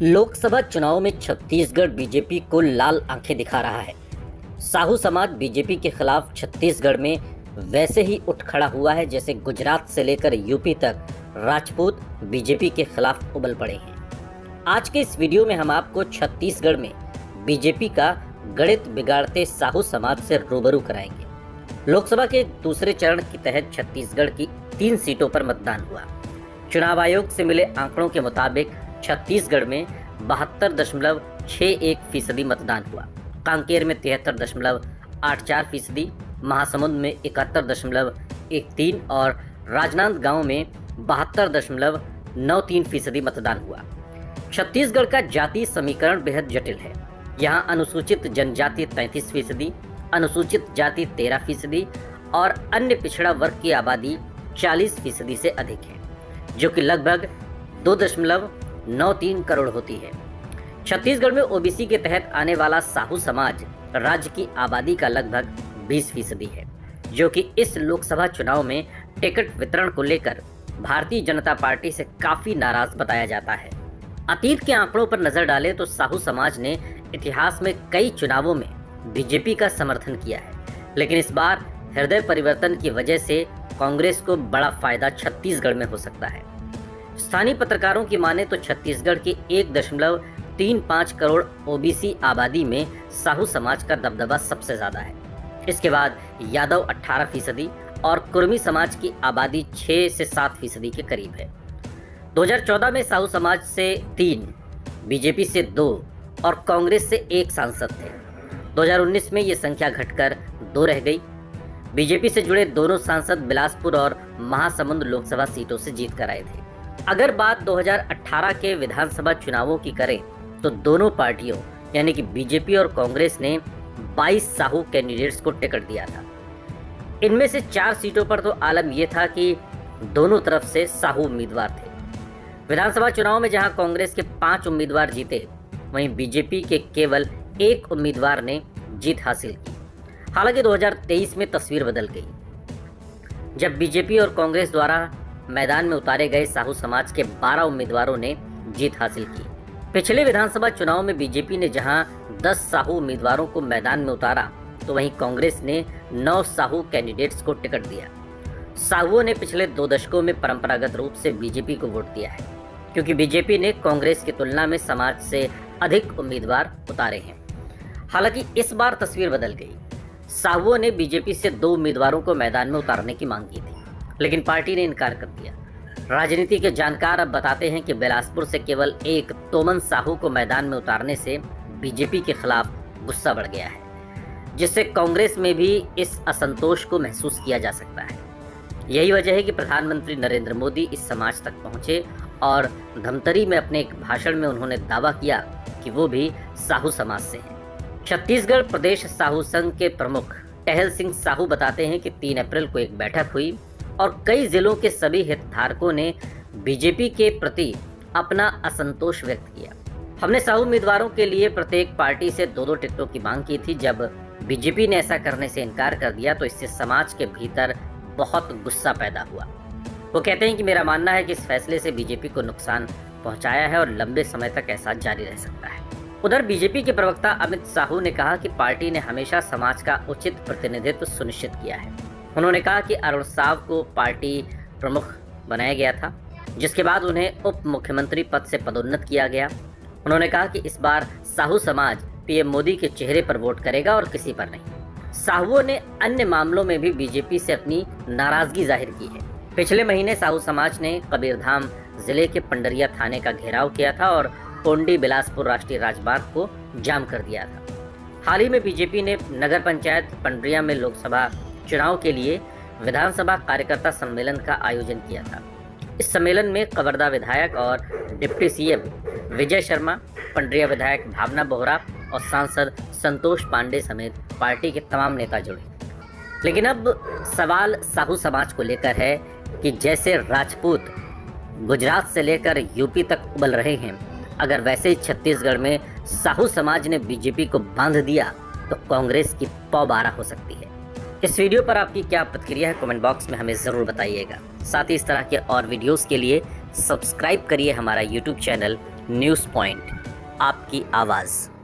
लोकसभा चुनाव में छत्तीसगढ़ बीजेपी को लाल आंखें दिखा रहा है। साहू समाज बीजेपी के खिलाफ छत्तीसगढ़ में वैसे ही उठ खड़ा हुआ है जैसे गुजरात से लेकर यूपी तक राजपूत बीजेपी के खिलाफ उबल पड़े हैं। आज के इस वीडियो में हम आपको छत्तीसगढ़ में बीजेपी का गणित बिगाड़ते साहू समाज से रूबरू कराएंगे। लोकसभा के दूसरे चरण के तहत छत्तीसगढ़ की 3 सीटों पर मतदान हुआ। चुनाव आयोग से मिले आंकड़ों के मुताबिक छत्तीसगढ़ में 72.61% मतदान हुआ, कांकेर में 73.84%, महासमुंद में 71.13% और राजनांदगांव में 72.93% मतदान हुआ। छत्तीसगढ़ का जाति समीकरण बेहद जटिल है। यहाँ अनुसूचित जनजाति 33%, अनुसूचित जाति 13% और अन्य पिछड़ा वर्ग की आबादी 40% से अधिक है, जो कि लगभग 2.93 करोड़ होती है। छत्तीसगढ़ में ओबीसी के तहत आने वाला साहू समाज राज्य की आबादी का लगभग 20% है, जो कि इस लोकसभा चुनाव में टिकट वितरण को लेकर भारतीय जनता पार्टी से काफी नाराज बताया जाता है। अतीत के आंकड़ों पर नजर डालें तो साहू समाज ने इतिहास में कई चुनावों में बीजेपी का समर्थन किया है, लेकिन इस बार हृदय परिवर्तन की वजह से कांग्रेस को बड़ा फायदा छत्तीसगढ़ में हो सकता है। स्थानीय पत्रकारों की माने तो छत्तीसगढ़ की 1.35 करोड़ ओबीसी आबादी में साहू समाज का दबदबा सबसे ज्यादा है। इसके बाद यादव 18% और कुर्मी समाज की आबादी 6 से 7% के करीब है। 2014 में साहू समाज से 3, बीजेपी से 2 और कांग्रेस से 1 सांसद थे। 2019 में ये संख्या घटकर 2 रह गई। बीजेपी से जुड़े दोनों सांसद बिलासपुर और महासमुंद लोकसभा सीटों से जीत कर आए थे। अगर बात 2018 के विधानसभा चुनावों की करें तो दोनों पार्टियों यानी कि बीजेपी और कांग्रेस ने 22 साहू कैंडिडेट्स को टिकट दिया था। इनमें से 4 सीटों पर तो आलम यह था कि दोनों तरफ से साहू उम्मीदवार थे। विधानसभा चुनाव में जहां कांग्रेस के 5 उम्मीदवार जीते, वहीं बीजेपी के केवल 1 उम्मीदवार ने जीत हासिल की। हालांकि 2023 में तस्वीर बदल गई, जब बीजेपी और कांग्रेस द्वारा मैदान में उतारे गए साहू समाज के 12 उम्मीदवारों ने जीत हासिल की। पिछले विधानसभा चुनाव में बीजेपी ने जहां 10 साहू उम्मीदवारों को मैदान में उतारा, तो वहीं कांग्रेस ने 9 साहू कैंडिडेट्स को टिकट दिया। साहुओं ने पिछले 2 दशकों में परंपरागत रूप से बीजेपी को वोट दिया है, क्योंकि बीजेपी ने कांग्रेस की तुलना में समाज से अधिक उम्मीदवार उतारे हैं। हालांकि इस बार तस्वीर बदल गई। साहुओं ने बीजेपी से 2 उम्मीदवारों को मैदान में उतारने की मांग की थी, लेकिन पार्टी ने इनकार कर दिया। राजनीति के जानकार अब बताते हैं कि बिलासपुर से केवल 1 तोमन साहू को मैदान में उतारने से बीजेपी के खिलाफ गुस्सा बढ़ गया है, जिससे कांग्रेस में भी इस असंतोष को महसूस किया जा सकता है। यही वजह है कि प्रधानमंत्री नरेंद्र मोदी इस समाज तक पहुंचे और धमतरी में अपने एक भाषण में उन्होंने दावा किया कि वो भी साहू समाज से हैं। छत्तीसगढ़ प्रदेश साहू संघ के प्रमुख टहल सिंह साहू बताते हैं कि 3 अप्रैल को एक बैठक हुई और कई जिलों के सभी हितधारकों ने बीजेपी के प्रति अपना असंतोष व्यक्त किया। हमने साहू उम्मीदवारों के लिए प्रत्येक पार्टी से 2-2 टिकटों की मांग की थी। जब बीजेपी ने ऐसा करने से इनकार कर दिया तो इससे समाज के भीतर बहुत गुस्सा पैदा हुआ। वो कहते हैं कि मेरा मानना है कि इस फैसले से बीजेपी को नुकसान पहुंचाया है और लंबे समय तक ऐसा जारी रह सकता है। उधर बीजेपी के प्रवक्ता अमित साहू ने कहा कि पार्टी ने हमेशा समाज का उचित प्रतिनिधित्व सुनिश्चित किया है। उन्होंने कहा कि अरुण साव को पार्टी प्रमुख बनाया गया था, जिसके बाद उन्हें उप मुख्यमंत्री पद से पदोन्नत किया गया। उन्होंने कहा कि इस बार साहू समाज पीएम मोदी के चेहरे पर वोट करेगा और किसी पर नहीं। साहुओं ने अन्य मामलों में भी बीजेपी से अपनी नाराजगी जाहिर की है। पिछले महीने साहू समाज ने कबीरधाम जिले के पंडरिया थाने का घेराव किया था और कोंडी बिलासपुर राष्ट्रीय राजमार्ग को जाम कर दिया था। हाल ही में बीजेपी ने नगर पंचायत पंडरिया में लोकसभा चुनाव के लिए विधानसभा कार्यकर्ता सम्मेलन का आयोजन किया था। इस सम्मेलन में कवर्धा विधायक और डिप्टी सीएम विजय शर्मा, पंडरिया विधायक भावना बोहरा और सांसद संतोष पांडे समेत पार्टी के तमाम नेता जुड़े। लेकिन अब सवाल साहू समाज को लेकर है कि जैसे राजपूत गुजरात से लेकर यूपी तक उबल रहे हैं, अगर वैसे ही छत्तीसगढ़ में साहू समाज ने बीजेपी को बांध दिया तो कांग्रेस की पौ बारह हो सकती है। इस वीडियो पर आपकी क्या प्रतिक्रिया है, कमेंट बॉक्स में हमें ज़रूर बताइएगा। साथ ही इस तरह के और वीडियोस के लिए सब्सक्राइब करिए हमारा यूट्यूब चैनल न्यूज़ पॉइंट, आपकी आवाज़।